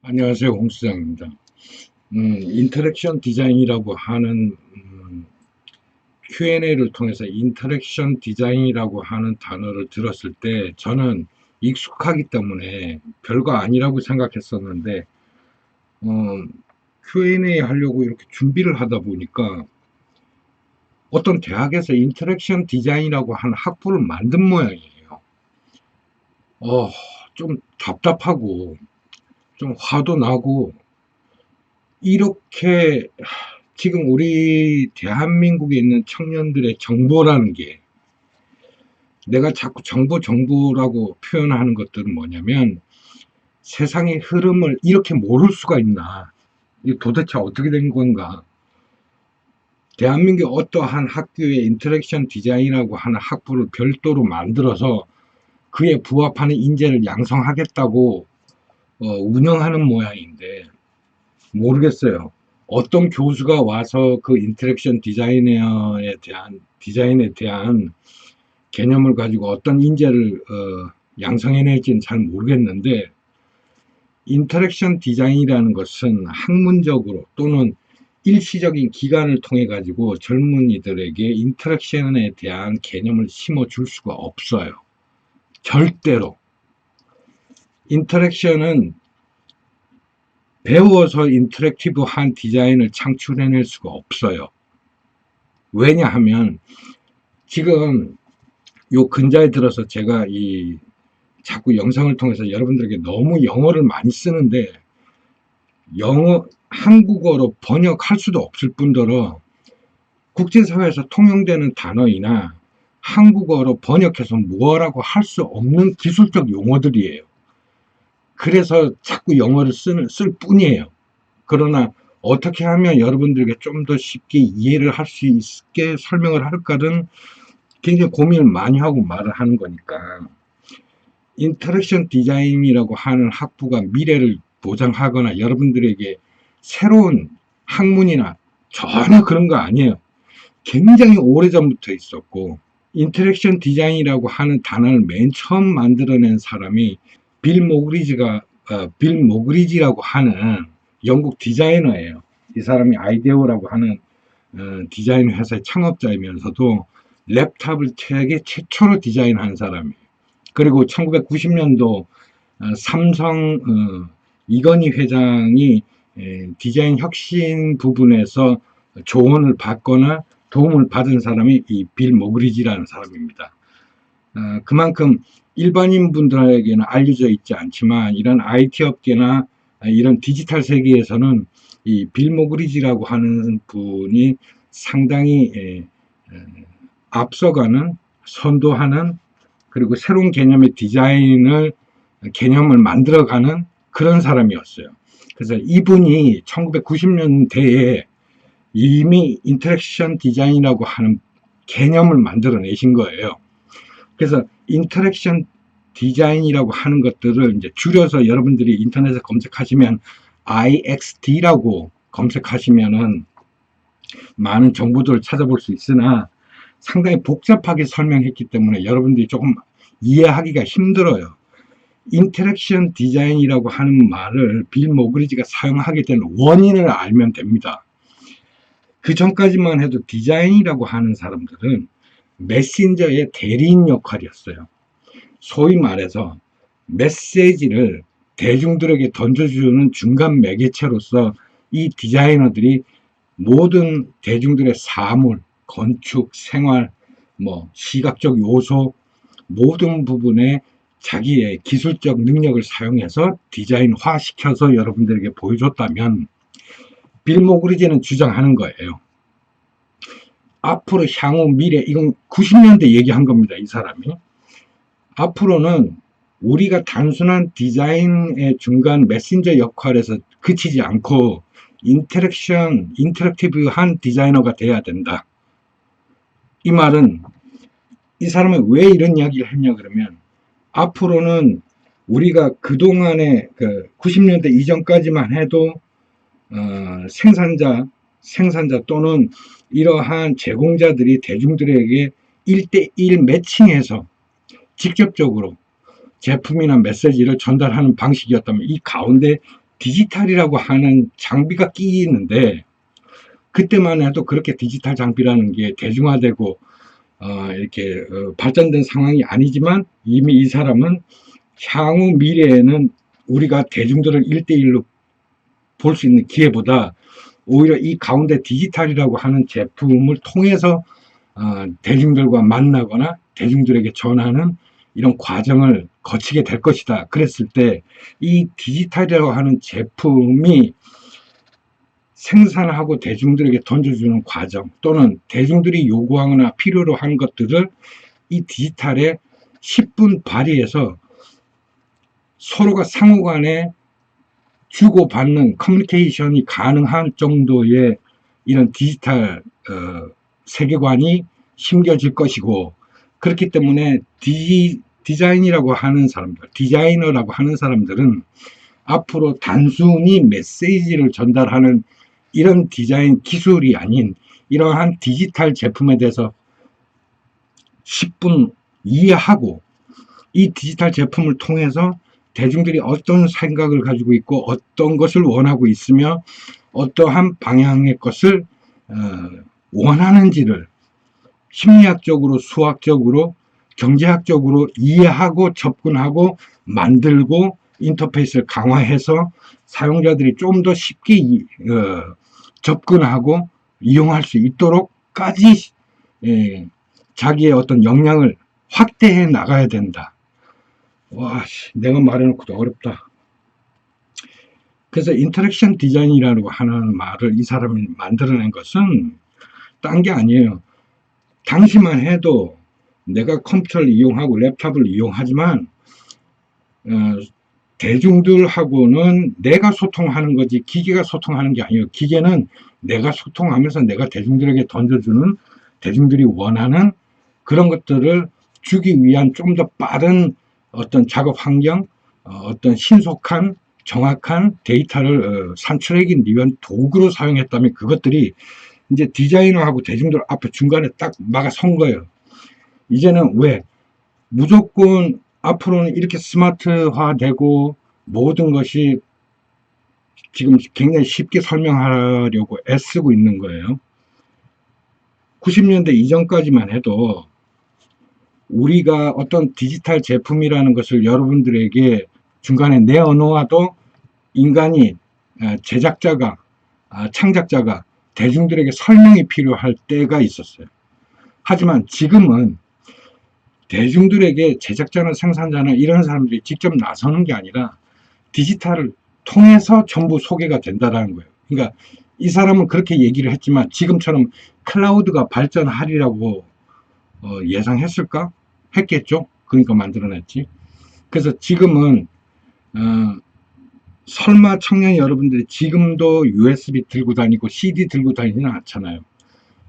안녕하세요, 홍수장입니다. 인터랙션 디자인이라고 하는 Q&A를 통해서 인터랙션 디자인이라고 하는 단어를 들었을 때 저는 익숙하기 때문에 별거 아니라고 생각했었는데 어, Q&A 하려고 이렇게 준비를 하다 보니까 어떤 대학에서 인터랙션 디자인이라고 하는 학부를 만든 모양이에요. 어, 좀 답답하고 좀 화도 나고 이렇게 지금 우리 대한민국에 있는 청년들의 정보라는 게 내가 자꾸 정보라고 표현하는 것들은 뭐냐면 세상의 흐름을 이렇게 모를 수가 있나? 이게 도대체 어떻게 된 건가? 대한민국 어떠한 학교에 인터랙션 디자인이라고 하는 학부를 별도로 만들어서 그에 부합하는 인재를 양성하겠다고 운영하는 모양인데 모르겠어요. 어떤 교수가 와서 그 인터랙션 디자인에 대한 개념을 가지고 어떤 인재를 양성해낼지는 잘 모르겠는데 인터랙션 디자인이라는 것은 학문적으로 또는 일시적인 기간을 통해 가지고 젊은이들에게 인터랙션에 대한 개념을 심어줄 수가 없어요. 절대로. 인터랙션은 배워서 인터랙티브한 디자인을 창출해낼 수가 없어요. 왜냐하면 지금 요 근자에 들어서 제가 자꾸 영상을 통해서 여러분들에게 너무 영어를 많이 쓰는데 한국어로 번역할 수도 없을 뿐더러 국제사회에서 통용되는 단어이나 한국어로 번역해서 뭐라고 할 수 없는 기술적 용어들이에요. 그래서 자꾸 영어를 쓸 뿐이에요. 그러나 어떻게 하면 여러분들에게 좀 더 쉽게 이해를 할 수 있게 설명을 할까는 굉장히 고민을 많이 하고 말을 하는 거니까 인터랙션 디자인이라고 하는 학부가 미래를 보장하거나 여러분들에게 새로운 학문이나 전혀 그런 거 아니에요. 굉장히 오래전부터 있었고 인터랙션 디자인이라고 하는 단어를 맨 처음 만들어낸 사람이 빌 모그리지라고 하는 영국 디자이너예요. 이 사람이 아이데오라고 하는 디자인 회사의 창업자이면서도 랩탑을 세계 최초로 디자인한 사람이에요. 그리고 1990년도 삼성 이건희 회장이 디자인 혁신 부분에서 조언을 받거나 도움을 받은 사람이 이 빌 모그리지라는 사람입니다. 그만큼 일반인 분들에게는 알려져 있지 않지만 이런 IT 업계나 이런 디지털 세계에서는 이 빌 모그리지라고 하는 분이 상당히 앞서가는 선도하는 그리고 새로운 개념의 개념을 만들어가는 그런 사람이었어요. 그래서 이분이 1990년대에 이미 인터랙션 디자인이라고 하는 개념을 만들어내신 거예요. 그래서 인터랙션 디자인이라고 하는 것들을 이제 줄여서 여러분들이 인터넷에 검색하시면 IXD라고 검색하시면은 많은 정보들을 찾아볼 수 있으나 상당히 복잡하게 설명했기 때문에 여러분들이 조금 이해하기가 힘들어요. 인터랙션 디자인이라고 하는 말을 빌 모그리지가 사용하게 된 원인을 알면 됩니다. 그 전까지만 해도 디자인이라고 하는 사람들은 메신저의 대리인 역할이었어요. 소위 말해서 메시지를 대중들에게 던져주는 중간 매개체로서 이 디자이너들이 모든 대중들의 사물, 건축, 생활, 시각적 요소 모든 부분에 자기의 기술적 능력을 사용해서 디자인화 시켜서 여러분들에게 보여줬다면 빌 모그리지는 주장하는 거예요. 앞으로 향후 미래, 이건 90년대 얘기한 겁니다. 이 사람이. 앞으로는 우리가 단순한 디자인의 중간 메신저 역할에서 그치지 않고 인터랙티브한 디자이너가 돼야 된다. 이 말은 이 사람은 왜 이런 이야기를 했냐 그러면 앞으로는 우리가 그동안에 90년대 이전까지만 해도 생산자 또는 이러한 제공자들이 대중들에게 1대1 매칭해서 직접적으로 제품이나 메시지를 전달하는 방식이었다면 이 가운데 디지털이라고 하는 장비가 끼이는데, 그때만 해도 그렇게 디지털 장비라는 게 대중화되고 이렇게 발전된 상황이 아니지만, 이미 이 사람은 향후 미래에는 우리가 대중들을 1대1로 볼 수 있는 기회보다 오히려 이 가운데 디지털이라고 하는 제품을 통해서 대중들과 만나거나 대중들에게 전하는 이런 과정을 거치게 될 것이다. 그랬을 때 이 디지털이라고 하는 제품이 생산하고 대중들에게 던져주는 과정, 또는 대중들이 요구하거나 필요로 하는 것들을 이 디지털에 10분 발휘해서 서로가 상호간에 주고받는 커뮤니케이션이 가능한 정도의 이런 디지털 세계관이 심겨질 것이고, 그렇기 때문에 디자인이라고 하는 사람들, 디자이너라고 하는 사람들은 앞으로 단순히 메시지를 전달하는 이런 디자인 기술이 아닌 이러한 디지털 제품에 대해서 10분 이해하고, 이 디지털 제품을 통해서 대중들이 어떤 생각을 가지고 있고 어떤 것을 원하고 있으며 어떠한 방향의 것을 원하는지를 심리학적으로, 수학적으로, 경제학적으로 이해하고 접근하고 만들고 인터페이스를 강화해서 사용자들이 좀 더 쉽게 접근하고 이용할 수 있도록까지 자기의 어떤 역량을 확대해 나가야 된다. 와, 내가 말해놓고도 어렵다. 그래서 인터랙션 디자인이라고 하는 말을 이 사람이 만들어낸 것은 딴 게 아니에요. 당시만 해도 내가 컴퓨터를 이용하고 랩탑을 이용하지만 대중들하고는 내가 소통하는 거지 기계가 소통하는 게 아니에요. 기계는 내가 소통하면서 내가 대중들에게 던져주는, 대중들이 원하는 그런 것들을 주기 위한 좀 더 빠른 어떤 작업 환경, 어떤 신속한 정확한 데이터를 산출하기 위한 도구로 사용했다면, 그것들이 이제 디자이너하고 대중들 앞에 중간에 딱 막아선 거예요. 이제는 왜 무조건 앞으로는 이렇게 스마트화되고 모든 것이 지금 굉장히 쉽게 설명하려고 애쓰고 있는 거예요. 90년대 이전까지만 해도 우리가 어떤 디지털 제품이라는 것을 여러분들에게 중간에 내어놓아도 인간이, 제작자가, 창작자가 대중들에게 설명이 필요할 때가 있었어요. 하지만 지금은 대중들에게 제작자나 생산자나 이런 사람들이 직접 나서는 게 아니라 디지털을 통해서 전부 소개가 된다는 거예요. 그러니까 이 사람은 그렇게 얘기를 했지만 지금처럼 클라우드가 발전하리라고 예상했을까? 했겠죠. 그러니까 만들어냈지. 그래서 지금은 설마 청년 여러분들이 지금도 USB 들고 다니고 CD 들고 다니지는 않잖아요.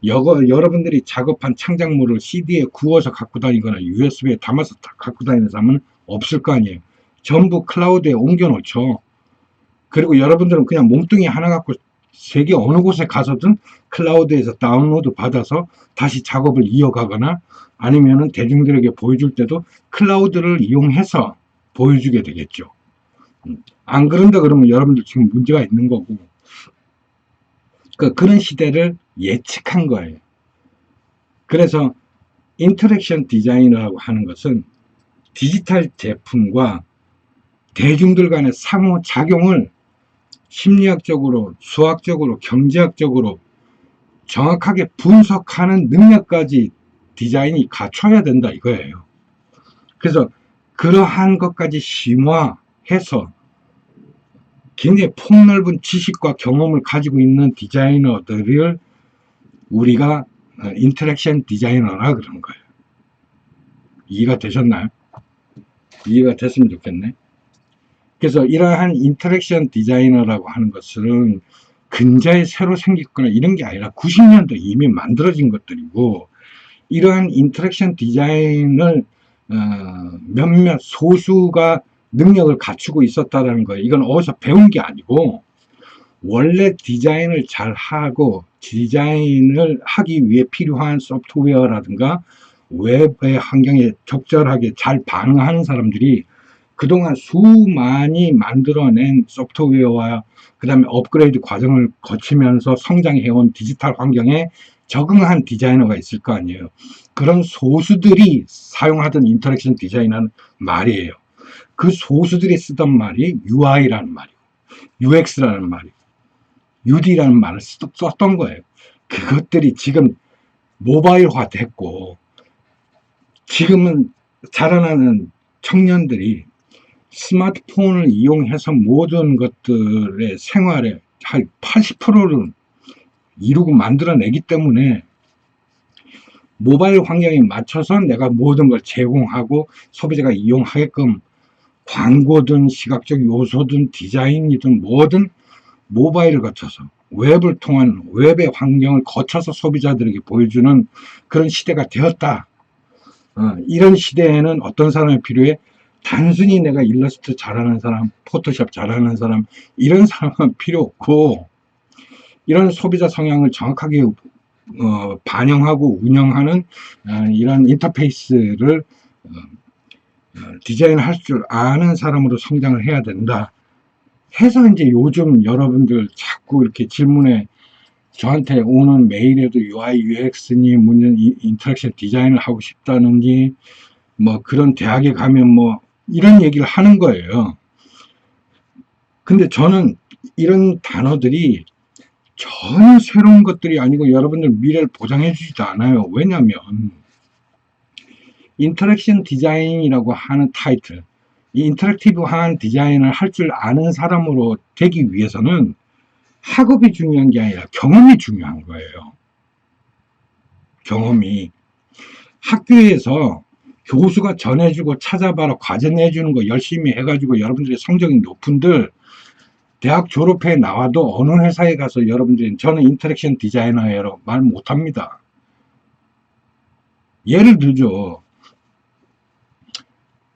여러분들이 작업한 창작물을 CD에 구워서 갖고 다니거나 USB에 담아서 갖고 다니는 사람은 없을 거 아니에요. 전부 클라우드에 옮겨 놓죠. 그리고 여러분들은 그냥 몸뚱이 하나 갖고 세계 어느 곳에 가서든 클라우드에서 다운로드 받아서 다시 작업을 이어가거나 아니면은 대중들에게 보여줄 때도 클라우드를 이용해서 보여주게 되겠죠. 안 그런다 그러면 여러분들 지금 문제가 있는 거고, 그런 시대를 예측한 거예요. 그래서 인터랙션 디자인이라고 하는 것은 디지털 제품과 대중들 간의 상호작용을 심리학적으로, 수학적으로, 경제학적으로 정확하게 분석하는 능력까지 디자인이 갖춰야 된다 이거예요. 그래서 그러한 것까지 심화해서 굉장히 폭넓은 지식과 경험을 가지고 있는 디자이너들을 우리가 인터랙션 디자이너라 그러는 거예요. 이해가 되셨나요? 이해가 됐으면 좋겠네. 그래서 이러한 인터랙션 디자이너라고 하는 것은 근자에 새로 생겼거나 이런 게 아니라 90년대 이미 만들어진 것들이고, 이러한 인터랙션 디자인을 몇몇 소수가 능력을 갖추고 있었다는 거예요. 이건 어디서 배운 게 아니고 원래 디자인을 잘 하고 디자인을 하기 위해 필요한 소프트웨어라든가 웹의 환경에 적절하게 잘 반응하는 사람들이 그동안 수많이 만들어낸 소프트웨어와 그 다음에 업그레이드 과정을 거치면서 성장해온 디지털 환경에 적응한 디자이너가 있을 거 아니에요. 그런 소수들이 사용하던 인터랙션 디자인이라는 말이에요. 그 소수들이 쓰던 말이 UI라는 말이고, UX라는 말이고, UD라는 말을 썼던 거예요. 그것들이 지금 모바일화 됐고, 지금은 자라나는 청년들이 스마트폰을 이용해서 모든 것들의 생활의 한 80%를 이루고 만들어내기 때문에 모바일 환경에 맞춰서 내가 모든 걸 제공하고 소비자가 이용하게끔 광고든 시각적 요소든 디자인이든 뭐든 모바일을 거쳐서 웹을 통한 웹의 환경을 거쳐서 소비자들에게 보여주는 그런 시대가 되었다. 이런 시대에는 어떤 사람이 필요해? 단순히 내가 일러스트 잘하는 사람, 포토샵 잘하는 사람, 이런 사람은 필요 없고, 이런 소비자 성향을 정확하게 반영하고 운영하는 이런 인터페이스를 디자인할 줄 아는 사람으로 성장을 해야 된다. 해서 이제 요즘 여러분들 자꾸 이렇게 질문에 저한테 오는 메일에도 UI, UX니 무슨 인터랙션 디자인을 하고 싶다는지 뭐 그런 대학에 가면 뭐 이런 얘기를 하는 거예요. 근데 저는 이런 단어들이 전혀 새로운 것들이 아니고 여러분들 미래를 보장해 주지도 않아요. 왜냐하면 인터랙션 디자인이라고 하는 타이틀, 이 인터랙티브한 디자인을 할 줄 아는 사람으로 되기 위해서는 학업이 중요한 게 아니라 경험이 중요한 거예요. 경험이. 학교에서 교수가 전해주고 찾아봐라 과제 내주는 거 열심히 해가지고 여러분들의 성적이 높은들 대학 졸업해 나와도 어느 회사에 가서 여러분들이 저는 인터랙션 디자이너예요 말 못합니다. 예를 들죠.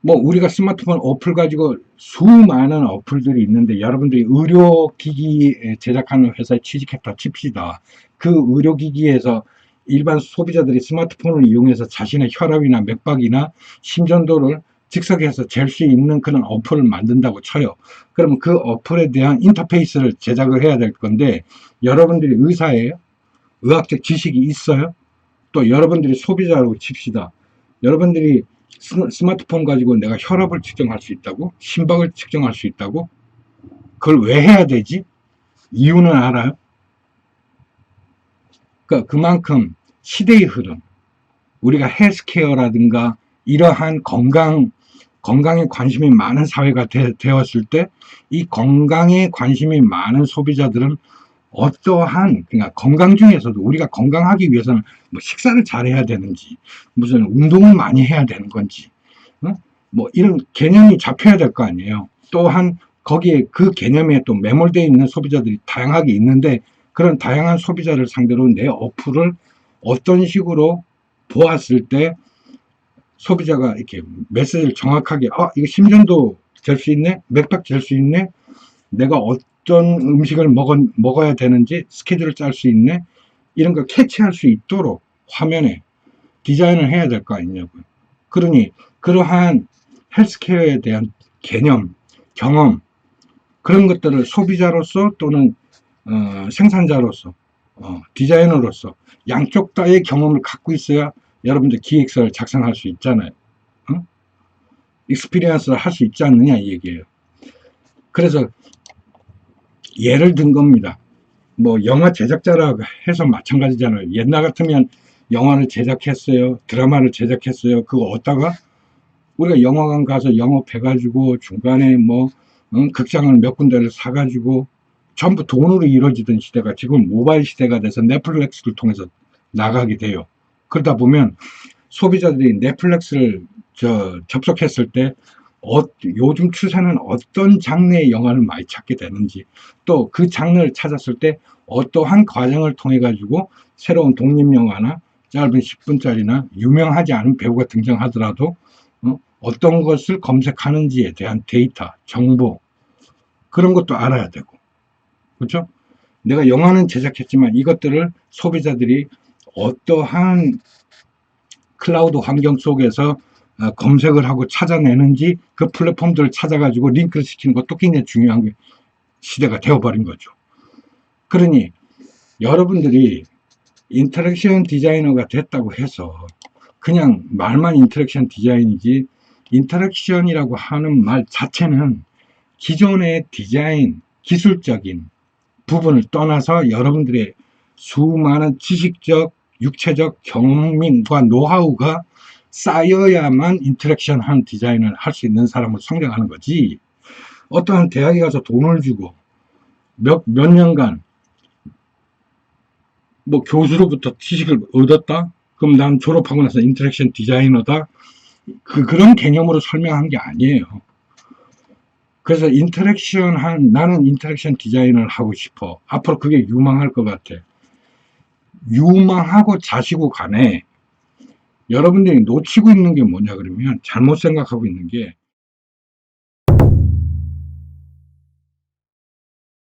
뭐 우리가 스마트폰 어플 가지고 수많은 어플들이 있는데 여러분들이 의료기기 제작하는 회사에 취직했다 칩시다. 그 의료기기에서 일반 소비자들이 스마트폰을 이용해서 자신의 혈압이나 맥박이나 심전도를 즉석에서 잴 수 있는 그런 어플을 만든다고 쳐요. 그러면 그 어플에 대한 인터페이스를 제작을 해야 될 건데 여러분들이 의사예요? 의학적 지식이 있어요? 또 여러분들이 소비자라고 칩시다. 여러분들이 스마트폰 가지고 내가 혈압을 측정할 수 있다고? 심박을 측정할 수 있다고? 그걸 왜 해야 되지? 이유는 알아요? 그러니까 그만큼 시대의 흐름, 우리가 헬스케어라든가 이러한 건강에 관심이 많은 사회가 되었을 때 이 건강에 관심이 많은 소비자들은 어떠한, 그러니까 건강 중에서도 우리가 건강하기 위해서는 뭐 식사를 잘 해야 되는지, 무슨 운동을 많이 해야 되는 건지, 뭐 이런 개념이 잡혀야 될 거 아니에요. 또한 거기에 그 개념에 또 매몰되어 있는 소비자들이 다양하게 있는데 그런 다양한 소비자를 상대로 내 어플을 어떤 식으로 보았을 때 소비자가 이렇게 메시지를 정확하게 이거 심전도 잴 수 있네? 맥박 잴 수 있네? 내가 어떤 음식을 먹어야 되는지 스케줄을 짤 수 있네? 이런 걸 캐치할 수 있도록 화면에 디자인을 해야 될 거 아니냐고요. 그러니 그러한 헬스케어에 대한 개념, 경험 그런 것들을 소비자로서 또는 생산자로서 디자이너로서 양쪽 다의 경험을 갖고 있어야 여러분들 기획서를 작성할 수 있잖아요. 익스피리언스를 할 수 있지 않느냐 이 얘기예요. 그래서 예를 든 겁니다. 뭐 영화 제작자라고 해서 마찬가지잖아요. 옛날 같으면 영화를 제작했어요. 드라마를 제작했어요. 그거 얻다가 우리가 영화관 가서 영업해가지고 중간에 뭐 극장을 몇 군데를 사가지고 전부 돈으로 이루어지던 시대가 지금 모바일 시대가 돼서 넷플릭스를 통해서 나가게 돼요. 그러다 보면 소비자들이 넷플릭스를 접속했을 때 요즘 추세는 어떤 장르의 영화를 많이 찾게 되는지 또 그 장르를 찾았을 때 어떠한 과정을 통해 가지고 새로운 독립영화나 짧은 10분짜리나 유명하지 않은 배우가 등장하더라도 어떤 것을 검색하는지에 대한 데이터, 정보 그런 것도 알아야 되고 그렇죠? 내가 영화는 제작했지만 이것들을 소비자들이 어떠한 클라우드 환경 속에서 검색을 하고 찾아내는지 그 플랫폼들을 찾아가지고 링크를 시키는 것도 굉장히 중요한 시대가 되어버린 거죠. 그러니 여러분들이 인터랙션 디자이너가 됐다고 해서 그냥 말만 인터랙션 디자인이지, 인터랙션이라고 하는 말 자체는 기존의 디자인 기술적인 부분을 떠나서 여러분들의 수많은 지식적, 육체적 경험과 노하우가 쌓여야만 인터랙션 한 디자인을 할 수 있는 사람을 성장하는 거지, 어떠한 대학에 가서 돈을 주고 몇 년간 뭐 교수로부터 지식을 얻었다? 그럼 난 졸업하고 나서 인터랙션 디자이너다? 그런 개념으로 설명한 게 아니에요. 그래서 나는 인터랙션 디자인을 하고 싶어. 앞으로 그게 유망할 것 같아. 유망하고 자시고 간에 여러분들이 놓치고 있는 게 뭐냐 그러면, 잘못 생각하고 있는 게,